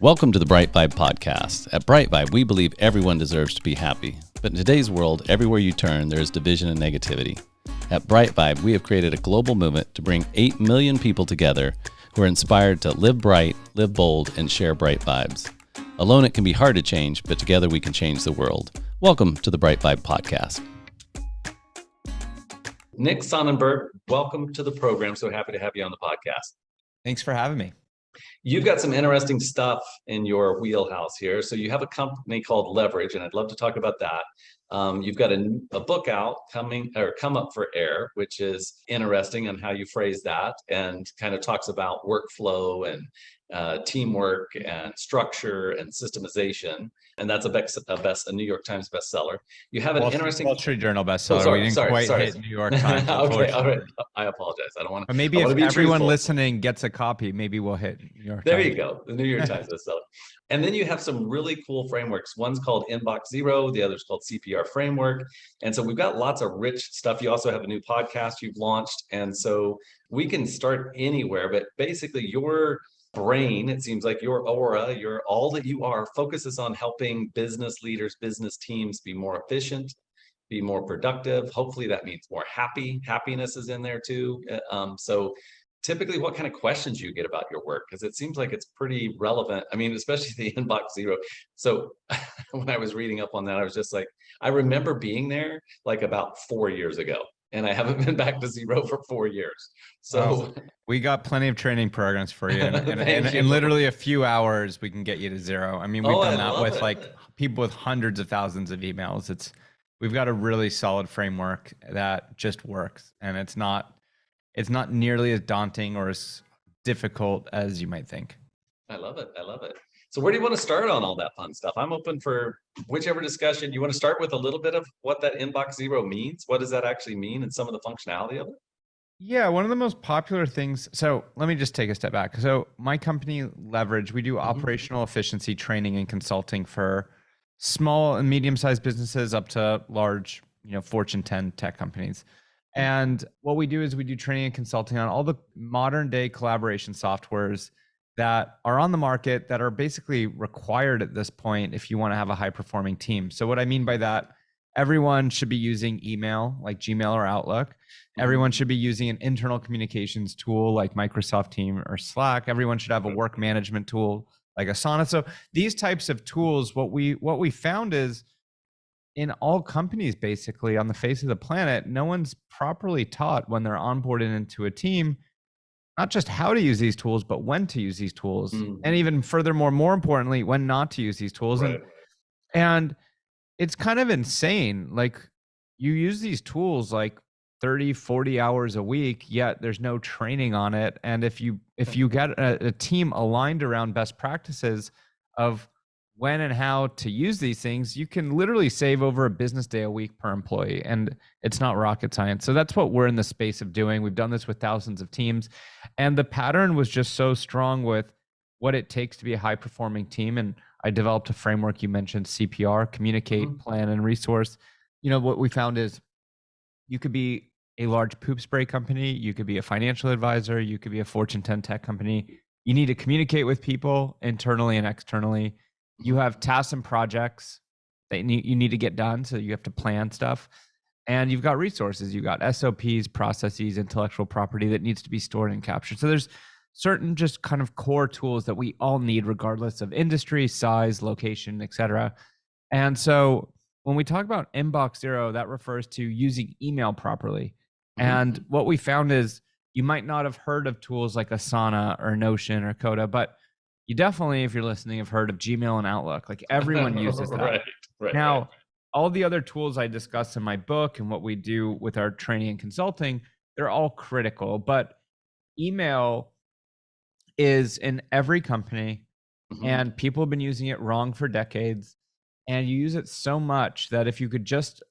Welcome to the BriteVibe podcast. At BriteVibe, we believe everyone deserves to be happy. But in today's world, everywhere you turn, there is division and negativity. At BriteVibe, we have created a global movement to bring 8 million people together who are inspired to live bright, live bold, and share bright vibes. Alone, it can be hard to change, but together we can change the world. Welcome to the BriteVibe podcast. Nick Sonnenberg, welcome to the program. So happy to have you on the podcast. Thanks for having me. You've got some interesting stuff in your wheelhouse here. So you have a company called Leverage, and I'd love to talk about that. You've got a book out come up for air, which is interesting on how you phrase that, and kind of talks about workflow and teamwork and structure and systemization. And that's a New York Times bestseller. You have an interesting Wall Street Journal bestseller. We didn't quite hit New York Times. Okay, all right. I apologize. I don't want to. But maybe if everyone listening gets a copy, maybe we'll hit New York Times. There you go. The New York Times bestseller. And then you have some really cool frameworks. One's called Inbox Zero. The other's called CPR Framework. And so we've got lots of rich stuff. You also have a new podcast you've launched. And so we can start anywhere, but basically your brain, it seems like your aura, your all that you are, focuses on helping business leaders, business teams be more efficient, be more productive. Hopefully that means more happiness is in there too. So typically, what kind of questions you get about your work? Because it seems like it's pretty relevant. I mean, especially the Inbox Zero. So when I was reading up on that, I was just like, I remember being there like about 4 years ago, and I haven't been back to zero for 4 years. So we got plenty of training programs for you. And in literally a few hours, we can get you to zero. I mean, we've done that with like people with hundreds of thousands of emails. We've got a really solid framework that just works, and it's not nearly as daunting or as difficult as you might think. I love it. So where do you want to start on all that fun stuff? I'm open for whichever discussion. You want to start with a little bit of what that Inbox Zero means? What does that actually mean and some of the functionality of it? Yeah, one of the most popular things. So let me just take a step back. So my company, Leverage, we do operational efficiency training and consulting for small and medium-sized businesses up to large, Fortune 10 tech companies. And what we do is we do training and consulting on all the modern day collaboration softwares that are on the market that are basically required at this point if you want to have a high performing team. So what I mean by that, everyone should be using email like Gmail or Outlook. Everyone should be using an internal communications tool like Microsoft Teams or Slack. Everyone should have a work management tool like Asana. So these types of tools, what we found is, in all companies, basically on the face of the planet, no one's properly taught when they're onboarded into a team, not just how to use these tools, but when to use these tools. And even furthermore, more importantly, when not to use these tools. Right. And it's kind of insane. Like, you use these tools like 30, 40 hours a week, yet there's no training on it. And if you get a team aligned around best practices of when and how to use these things, you can literally save over a business day a week per employee. And it's not rocket science. So that's what we're in the space of doing. We've done this with thousands of teams. And the pattern was just so strong with what it takes to be a high performing team. And I developed a framework. You mentioned CPR, communicate, plan, and resource. What we found is you could be a large poop spray company. You could be a financial advisor. You could be a Fortune 10 tech company. You need to communicate with people internally and externally. You have tasks and projects that you need to get done, so you have to plan stuff. And you've got resources. You've got SOPs, processes, intellectual property that needs to be stored and captured. So there's certain just kind of core tools that we all need regardless of industry, size, location, et cetera. And so when we talk about Inbox Zero, that refers to using email properly. And what we found is you might not have heard of tools like Asana or Notion or Coda, but you definitely, if you're listening, have heard of Gmail and Outlook. Like, everyone uses that. Right. Now, all the other tools I discuss in my book and what we do with our training and consulting, they're all critical. But email is in every company, and people have been using it wrong for decades. And you use it so much that if you could just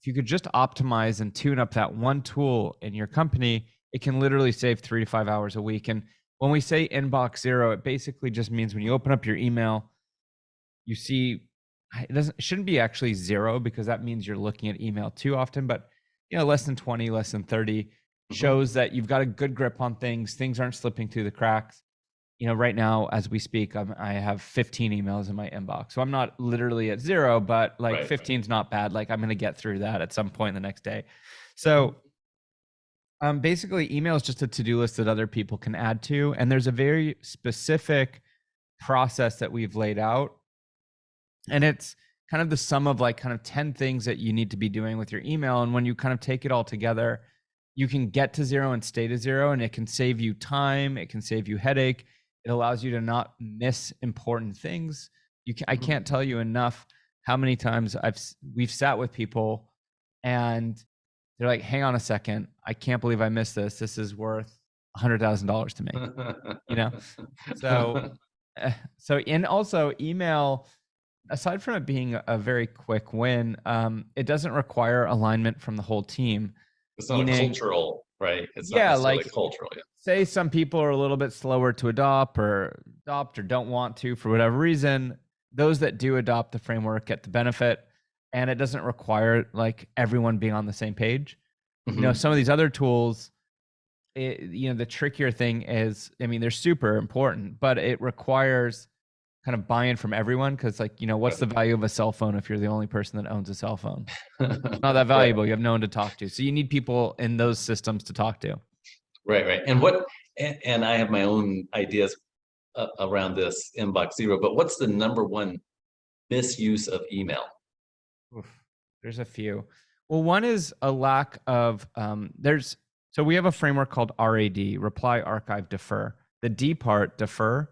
optimize and tune up that one tool in your company, it can literally save 3 to 5 hours a week. And when we say Inbox Zero, it basically just means when you open up your email, you see it shouldn't be actually zero, because that means you're looking at email too often, but less than 20, less than 30 shows that you've got a good grip on things. Things aren't slipping through the cracks. right now as we speak, I have 15 emails in my inbox. So I'm not literally at zero, but like Right. 15 is not bad. Like I'm going to get through that at some point the next day. So basically email is just a to-do list that other people can add to. And there's a very specific process that we've laid out. And it's kind of the sum of like kind of 10 things that you need to be doing with your email. And when you kind of take it all together, you can get to zero and stay to zero, and it can save you time. It can save you headache. It allows you to not miss important things. I can't tell you enough how many times we've sat with people and they're like, hang on a second, I can't believe I missed this. This is worth $100,000 to me, So, and also email, aside from it being a very quick win, it doesn't require alignment from the whole team. It's not a cultural, right? It's not Yeah, necessarily like cultural. Yeah. say some people are a little bit slower to adopt or don't want to for whatever reason. Those that do adopt the framework get the benefit, and it doesn't require like everyone being on the same page. Some of these other tools, the trickier thing is, I mean, they're super important, but it requires kind of buy-in from everyone, because like, what's the value of a cell phone if you're the only person that owns a cell phone? It's not that valuable. You have no one to talk to. So you need people in those systems to talk to. Right. And I have my own ideas around this inbox zero, but what's the number one misuse of email? Oof, there's a few. Well, one is a lack of, so we have a framework called RAD, reply, archive, defer. The D part, defer,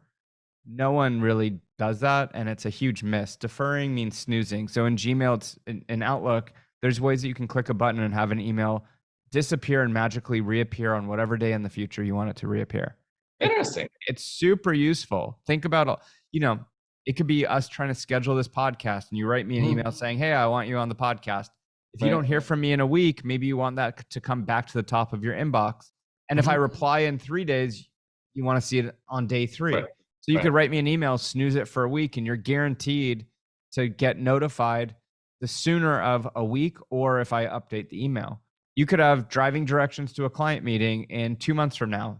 no one really does that, and it's a huge miss. Deferring means snoozing. So in Gmail, it's in Outlook, there's ways that you can click a button and have an email disappear and magically reappear on whatever day in the future you want it to reappear. Interesting. It's super useful. Think about, it could be us trying to schedule this podcast, and you write me an email saying, hey, I want you on the podcast. If you don't hear from me in a week, maybe you want that to come back to the top of your inbox. And if I reply in 3 days, you want to see it on day 3. Right. So you could write me an email, snooze it for a week, and you're guaranteed to get notified the sooner of a week, or if I update the email. You could have driving directions to a client meeting in 2 months from now.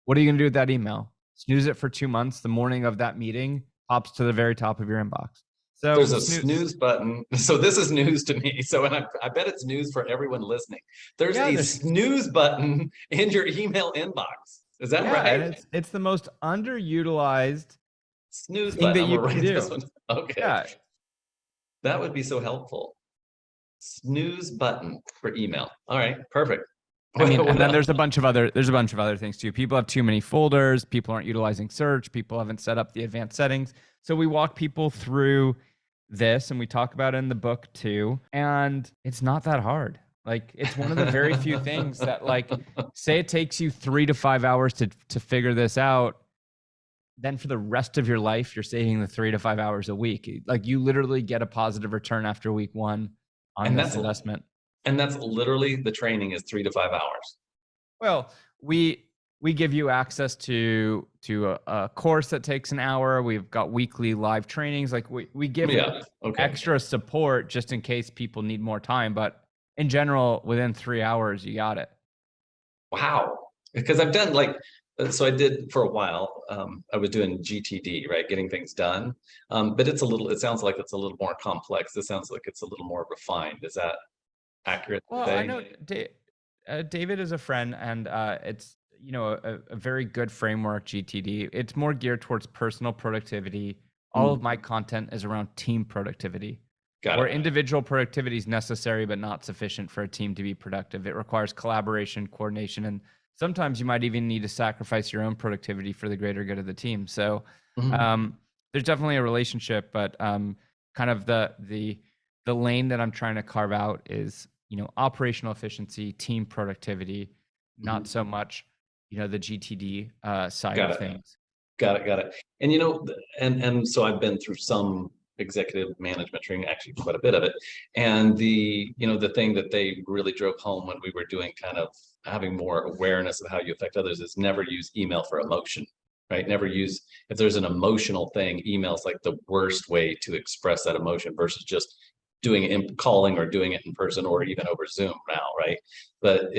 What are you going to do with that email? Snooze it for 2 months. The morning of that meeting pops to the very top of your inbox. So there's a snooze button. So this is news to me. So, and I bet it's news for everyone listening. There's a snooze button in your email inbox. Is that right? And it's the most underutilized snooze thing button. that you can do. This one. Okay. Yeah. That would be so helpful. Snooze button for email. All right, perfect. I mean, and then there's a bunch of other things too. People have too many folders. People aren't utilizing search. People haven't set up the advanced settings. So we walk people through this, and we talk about it in the book too. And it's not that hard. Like, it's one of the very few things that, like, say it takes you 3 to 5 hours to figure this out. Then for the rest of your life, you're saving the 3 to 5 hours a week. Like, you literally get a positive return after week 1 on this investment. And that's literally, the training is 3 to 5 hours. Well, we give you access to a course that takes an hour. We've got weekly live trainings. Like, we give extra support just in case people need more time. But in general, within 3 hours, you got it. Wow. Because I've done so I did for a while, I was doing GTD, right? Getting things done. But it sounds like it's a little more complex. This sounds like it's a little more refined. Is that accurate? Well, I know David is a friend, and it's, a very good framework, GTD. It's more geared towards personal productivity. All of my content is around team productivity. Where individual productivity is necessary but not sufficient for a team to be productive. It requires collaboration, coordination, and sometimes you might even need to sacrifice your own productivity for the greater good of the team. So there's definitely a relationship, but kind of the lane that I'm trying to carve out is, operational efficiency, team productivity, not so much, the GTD side of things. Got it. And, and so I've been through some executive management training, actually quite a bit of it. And the thing that they really drove home when we were doing kind of having more awareness of how you affect others is never use email for emotion, right? Never use, if there's an emotional thing, email's like the worst way to express that emotion versus just doing it calling or doing it in person or even over Zoom now, right? But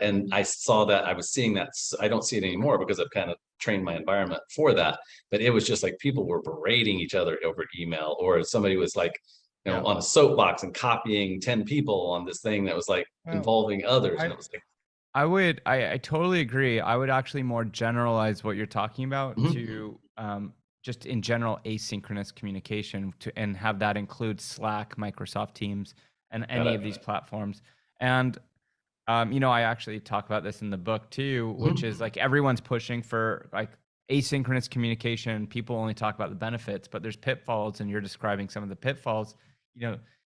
and I saw that, I was seeing that. I don't see it anymore because I've kind of trained my environment for that. But it was just like people were berating each other over email, or somebody was like, Yeah. on a soapbox and copying 10 people on this thing that was like Well, involving others. And it was like, I totally agree. I would actually more generalize what you're talking about to just in general asynchronous communication and have that include Slack, Microsoft Teams, and any of these platforms. And I actually talk about this in the book too, which is like everyone's pushing for like asynchronous communication. People only talk about the benefits, but there's pitfalls, and you're describing some of the pitfalls.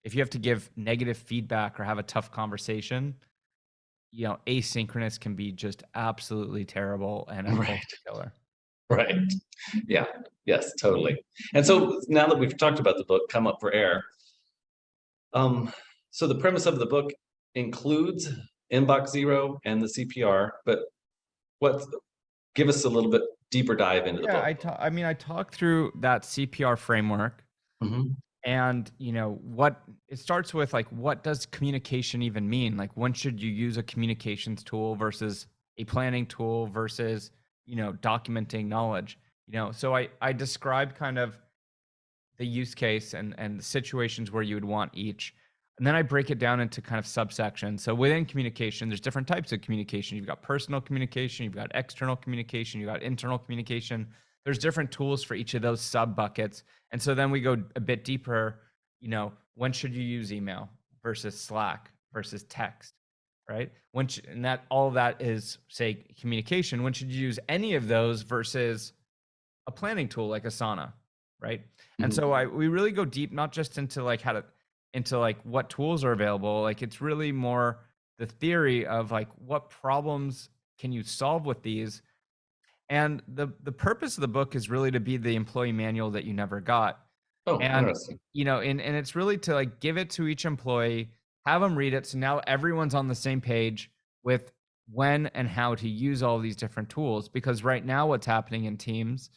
If you have to give negative feedback or have a tough conversation, asynchronous can be just absolutely terrible and a culture killer. Right. Yeah. Yes, totally. And so now that we've talked about the book, Come Up for Air, so the premise of the book includes Inbox Zero and the CPR, but give us a little bit deeper dive into the book. I talk through that CPR framework. And what it starts with, like, what does communication even mean? Like, when should you use a communications tool versus a planning tool versus documenting knowledge? So I describe kind of the use case and the situations where you would want each, and then I break it down into kind of subsections. So within communication, there's different types of communication. You've got personal communication, you've got external communication, you've got internal communication. There's different tools for each of those sub buckets. And so then we go a bit deeper, when should you use email versus Slack versus text, right? And that all of that is, say, communication. When should you use any of those versus a planning tool like Asana, right? And so we really go deep, not just into like what tools are available. Like, it's really more the theory of like what problems can you solve with these. And the purpose of the book is really to be the employee manual that you never got. Oh, and interesting. and it's really to like give it to each employee, have them read it, so now everyone's on the same page with when and how to use all these different tools. Because right now what's happening in teams,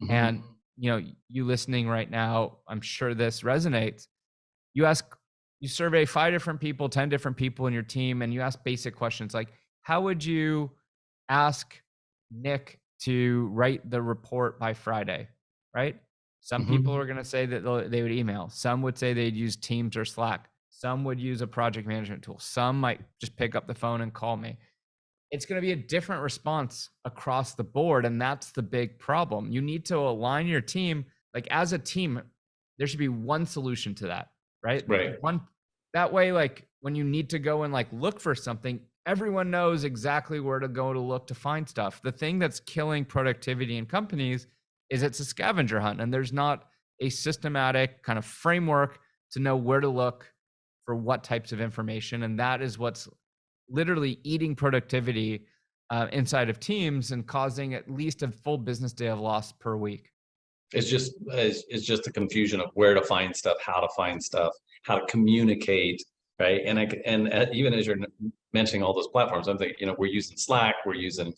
and you listening right now, I'm sure this resonates. You survey 5 different people, 10 different people in your team, and you ask basic questions like, how would you ask Nick to write the report by Friday, right? Some people are going to say that they would email. Some would say they'd use Teams or Slack. Some would use a project management tool. Some might just pick up the phone and call me. It's going to be a different response across the board, and that's the big problem. You need to align your team. Like, as a team, there should be one solution to that, right? That way, like, when you need to go and like look for something, everyone knows exactly where to go to look to find stuff. The thing that's killing productivity in companies is it's a scavenger hunt, and there's not a systematic kind of framework to know where to look for what types of information. And that is what's literally eating productivity inside of teams and causing at least a full business day of loss per week. It's just a confusion of where to find stuff, how to find stuff, how to communicate, right? And even as you're mentioning all those platforms, I'm thinking, we're using Slack, we're using,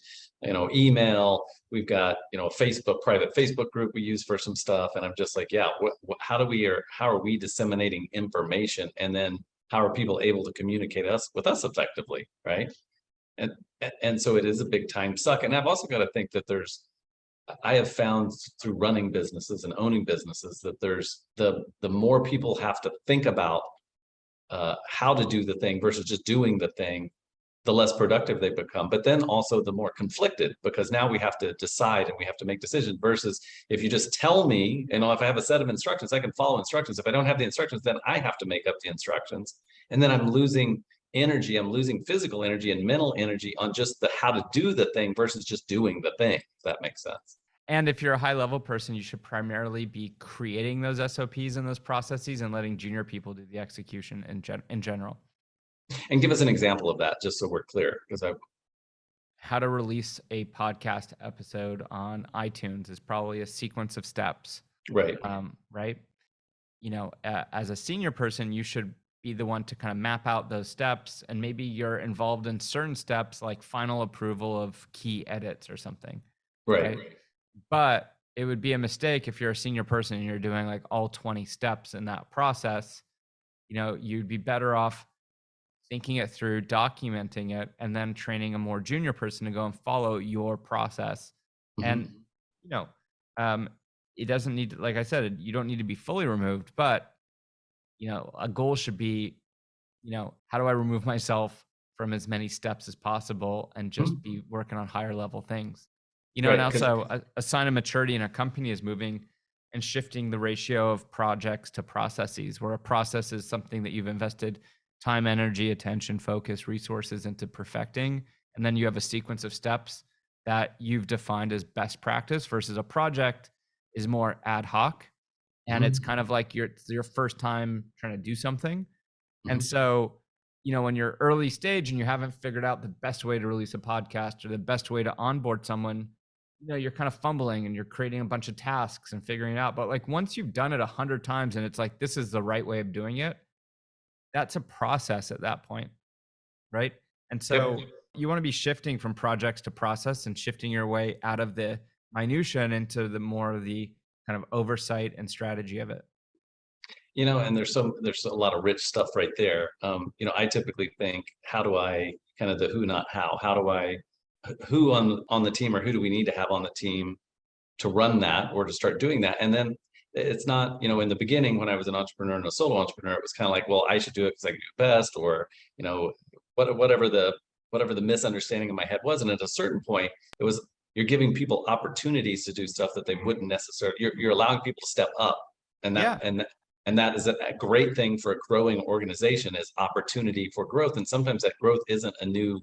email, we've got, a private Facebook group we use for some stuff, and I'm just like, yeah, how are we disseminating information, and then how are people able to communicate with us effectively, right? And so it is a big time suck. And I've also got to think that I have found through running businesses and owning businesses that there's the more people have to think about how to do the thing versus just doing the thing, the less productive they become. But then also the more conflicted, because now we have to decide and we have to make decisions, versus if you just tell me, if I have a set of instructions, I can follow instructions. If I don't have the instructions, then I have to make up the instructions. And then I'm losing energy. I'm losing physical energy and mental energy on just the how to do the thing versus just doing the thing. If that makes sense. And if you're a high level person, you should primarily be creating those SOPs and those processes and letting junior people do the execution in general. And give us an example of that, just so we're clear, how to release a podcast episode on iTunes is probably a sequence of steps. Right. Right. As a senior person, you should be the one to kind of map out those steps, and maybe you're involved in certain steps like final approval of key edits or something. Right. But it would be a mistake if you're a senior person and you're doing like all 20 steps in that process. you'd be better off thinking it through, documenting it, and then training a more junior person to go and follow your process. And, Mhm. you know, um, it doesn't need to, like I said, you don't need to be fully removed, but, a goal should be, how do I remove myself from as many steps as possible and just Mhm. be working on higher level things? And Right. Because also a sign of maturity in a company is moving and shifting the ratio of projects to processes, where a process is something that you've invested time, energy, attention, focus, resources into perfecting. And then you have a sequence of steps that you've defined as best practice versus a project is more ad hoc. And it's kind of like it's your first time trying to do something. And so, when you're early stage and you haven't figured out the best way to release a podcast or the best way to onboard someone, you're kind of fumbling and you're creating a bunch of tasks and figuring it out. But like once you've done it 100 times and it's like, this is the right way of doing it, that's a process at that point. Right. And so Yep. you want to be shifting from projects to process and shifting your way out of the minutia and into the more of the kind of oversight and strategy of it. And there's a lot of rich stuff right there. I typically think, how do I kind of the who, not how? How do I who on the team, or who do we need to have on the team to run that or to start doing that? And then it's not, in the beginning when I was an entrepreneur and a solo entrepreneur, it was kind of like, well, I should do it because I can do it best, or you know, whatever the misunderstanding in my head was. And at a certain point, it was, you're giving people opportunities to do stuff that they wouldn't necessarily. You're allowing people to step up, and that Yeah. and that is a great thing for a growing organization, is opportunity for growth. And sometimes that growth isn't a new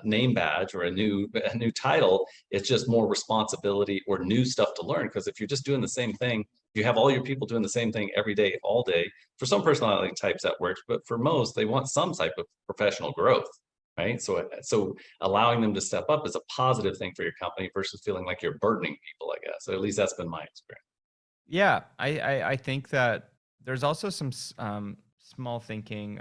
name badge or a new title. It's just more responsibility or new stuff to learn. Because if you're just doing the same thing, you have all your people doing the same thing every day, all day. For some personality types that works, but for most, they want some type of professional growth, right? So allowing them to step up is a positive thing for your company versus feeling like you're burdening people, I guess. So at least that's been my experience. Yeah, I think that there's also some small thinking,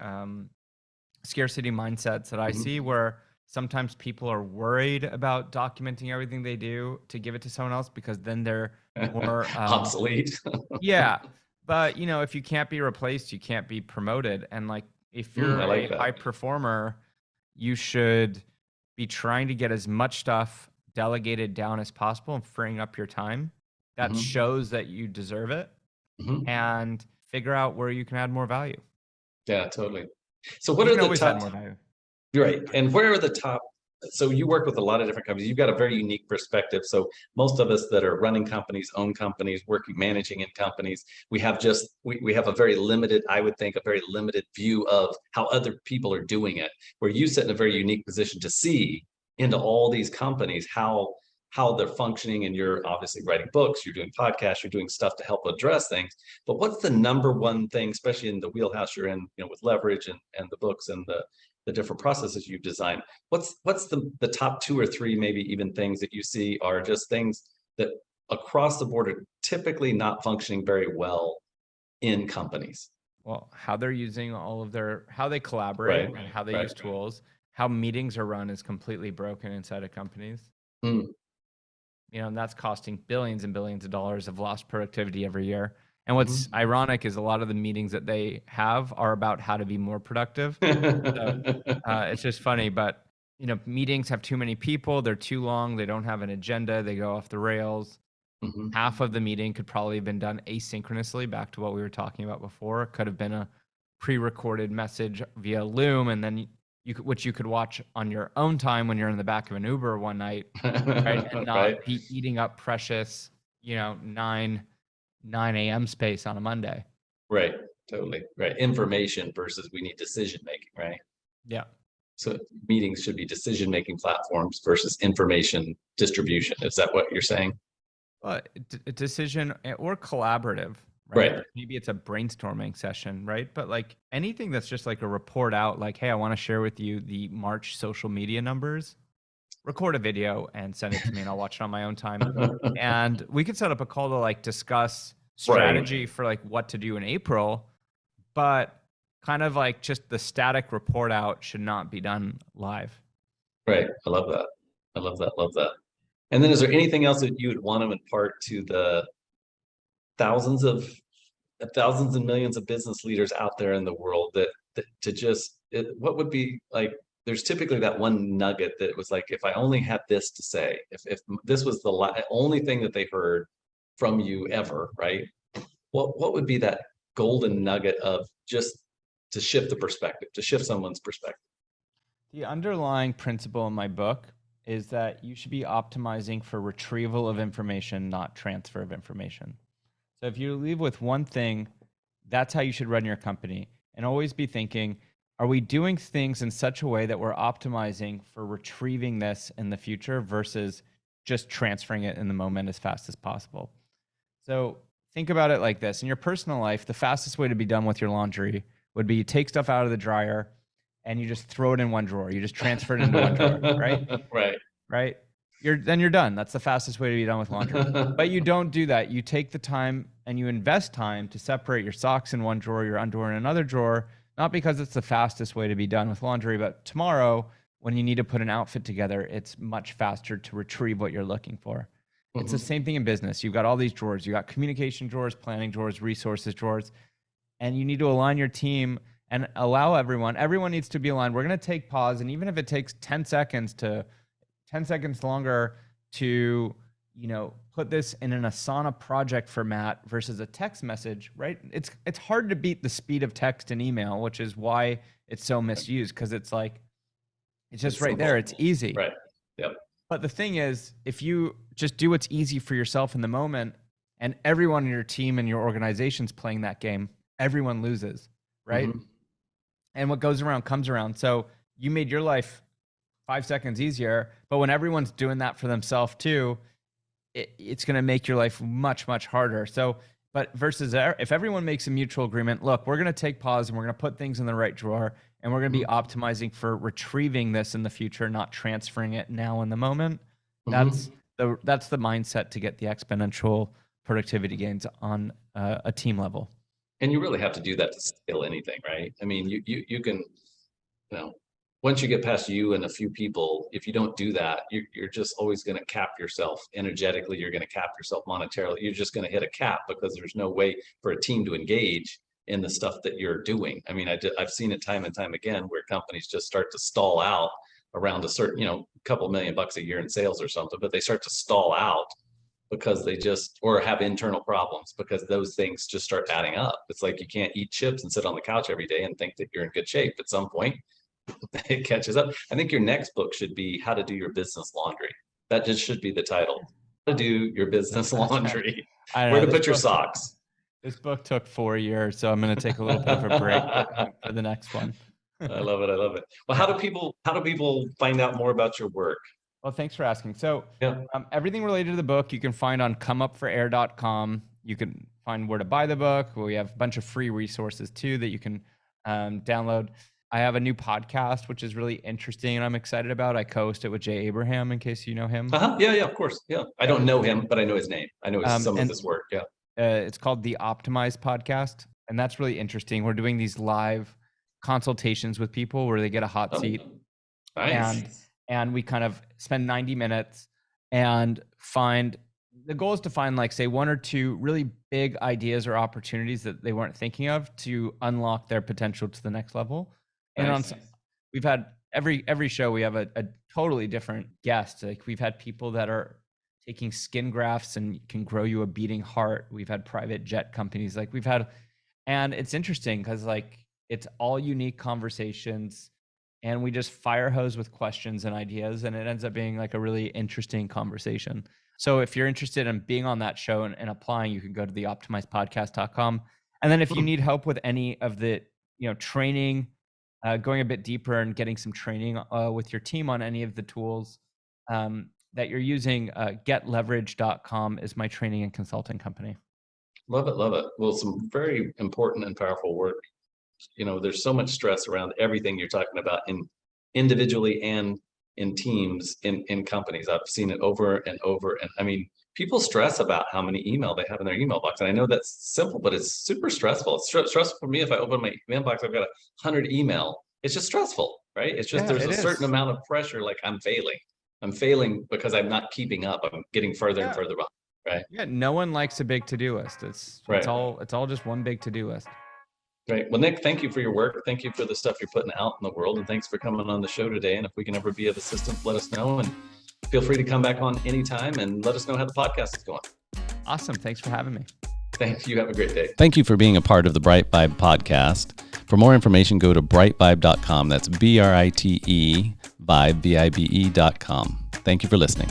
scarcity mindsets that I see Mhm. where sometimes people are worried about documenting everything they do to give it to someone else because then they're more, Obsolete. yeah. But if you can't be replaced, you can't be promoted. And like, if you're I a like that. high performer, you should be trying to get as much stuff delegated down as possible and freeing up your time. That Mhm. shows that you deserve it, Mhm. and figure out where you can add more value. Yeah, totally. So what You are can the always add top? more value. Right. And where are the top? So you work with a lot of different companies. You've got a very unique perspective. So most of us that are running companies, own companies, working, managing in companies, we have a very limited, I would think, a very limited view of how other people are doing it. Where you sit in a very unique position to see into all these companies how they're functioning, and you're obviously writing books, you're doing podcasts, you're doing stuff to help address things. But what's the number one thing, especially in the wheelhouse you're in, with leverage and the books and the different processes you've designed? What's the top two or three, maybe even things that you see are just things that across the board are typically not functioning very well in companies? Well, how they're using how they collaborate Right. and how they Right. use tools, how meetings are run is completely broken inside of companies. Mm. And that's costing billions and billions of dollars of lost productivity every year. And what's Mhm. ironic is a lot of the meetings that they have are about how to be more productive. So it's just funny, but meetings have too many people. They're too long. They don't have an agenda. They go off the rails. Mhm. Half of the meeting could probably have been done asynchronously. Back to what we were talking about before, it could have been a pre-recorded message via Loom, and then which you could watch on your own time when you're in the back of an Uber one night, right? And Right. not be eating up precious, 9 a.m. space on a Monday. Right. Totally. Right. Information versus we need decision making, right? Yeah. So meetings should be decision making platforms versus information distribution. Is that what you're saying? A decision or collaborative, right? Right. Like maybe it's a brainstorming session, right? But like anything that's just like a report out, like, hey, I want to share with you the March social media numbers, record a video and send it to me and I'll watch it on my own time. And we could set up a call to like discuss Right. strategy for like what to do in April, but kind of like just the static report out should not be done live. Right. I love that. I love that. Love that. And then is there anything else that you would want to impart to the thousands of thousands and millions of business leaders out there in the world that to just, what would be like, there's typically that one nugget that was like, if I only had this to say, if this was the only thing that they heard from you ever, right? What would be that golden nugget of just to shift the perspective, to shift someone's perspective? The underlying principle in my book is that you should be optimizing for retrieval of information, not transfer of information. So if you leave with one thing, that's how you should run your company. And always be thinking, are we doing things in such a way that we're optimizing for retrieving this in the future versus just transferring it in the moment as fast as possible? So think about it like this. In your personal life, the fastest way to be done with your laundry would be you take stuff out of the dryer and you just throw it in one drawer. You just transfer it into one drawer, right? Right. Then you're done. That's the fastest way to be done with laundry. But you don't do that. You take the time and you invest time to separate your socks in one drawer, your underwear in another drawer, not because it's the fastest way to be done with laundry, but tomorrow when you need to put an outfit together, it's much faster to retrieve what you're looking for. It's the same thing in business. You've got all these drawers. You got communication drawers, planning drawers, resources drawers, and you need to align your team and allow everyone needs to be aligned. We're going to take pause. And even if it takes 10 seconds longer to, put this in an Asana project format versus a text message, right? It's hard to beat the speed of text and email, which is why it's so misused. Cause it's like, it's just right there. It's easy. Right. Yep. But the thing is, if you just do what's easy for yourself in the moment and everyone in your team and your organization's playing that game, everyone loses, right? And what goes around comes around. So you made your life 5 seconds easier, but when everyone's doing that for themselves too, it's going to make your life much, much harder. So, but versus if everyone makes a mutual agreement, look, we're going to take pause and we're going to put things in the right drawer and we're going to be optimizing for retrieving this in the future, not transferring it now in the moment. That's the mindset to get the exponential productivity gains on a team level. And you really have to do that to scale anything, right? I mean, you can, once you get past you and a few people, if you don't do that, you're just always going to cap yourself energetically. You're going to cap yourself monetarily. You're just going to hit a cap because there's no way for a team to engage in the stuff that you're doing. I mean, I've seen it time and time again where companies just start to stall out around a certain, couple $1 million a year in sales or something, but they start to stall out because they or have internal problems because those things just start adding up. It's like you can't eat chips and sit on the couch every day and think that you're in good shape. At some point, it catches up. I think your next book should be How to Do Your Business Laundry. That just should be the title. How to do your business laundry. Where to put your socks. This book took 4 years, so I'm going to take a little bit of a break for the next one. I love it. Well, how do people find out more about your work? Well, thanks for asking. So everything related to the book you can find on comeupforair.com. You can find where to buy the book. We have a bunch of free resources too that you can download. I have a new podcast, which is really interesting and I'm excited about. I co-host it with Jay Abraham, in case you know him. Yeah, of course. Yeah. I don't know him, but I know his name. I know some of his work. Yeah. It's called the Optimized Podcast. And that's really interesting. We're doing these live consultations with people where they get a hot seat. Nice. And we kind of spend 90 minutes and the goal is to find, like, say, 1 or 2 really big ideas or opportunities that they weren't thinking of to unlock their potential to the next level. And we've had every show, we have a totally different guest. Like, we've had people that are taking skin grafts and can grow you a beating heart. We've had private jet companies. And it's interesting because it's all unique conversations and we just fire hose with questions and ideas. And it ends up being like a really interesting conversation. So if you're interested in being on that show and applying, you can go to theoptimizedpodcast.com. And then if you need help with any of the, training, going a bit deeper and getting some training with your team on any of the tools that you're using, getleverage.com is my training and consulting company. Love it. Well, some very important and powerful work. There's so much stress around everything you're talking about individually and in teams, in companies. I've seen it over and over. And I mean, people stress about how many email they have in their email box. And I know that's simple, but it's super stressful. It's stressful for me. If I open my email box, I've got 100 email. It's just stressful, right? It's just, there's a certain amount of pressure. Like I'm failing because I'm not keeping up. I'm getting further and further behind. Right. Yeah, no one likes a big to-do list. It's Right. it's all just one big to-do list. Great. Well, Nick, thank you for your work. Thank you for the stuff you're putting out in the world. And thanks for coming on the show today. And if we can ever be of assistance, let us know. And feel free to come back on anytime and let us know how the podcast is going. Awesome. Thanks for having me. Thank you. Have a great day. Thank you for being a part of the BriteVibe podcast. For more information, go to britevibe.com. That's BRITE Vibe, VIBE.com. Thank you for listening.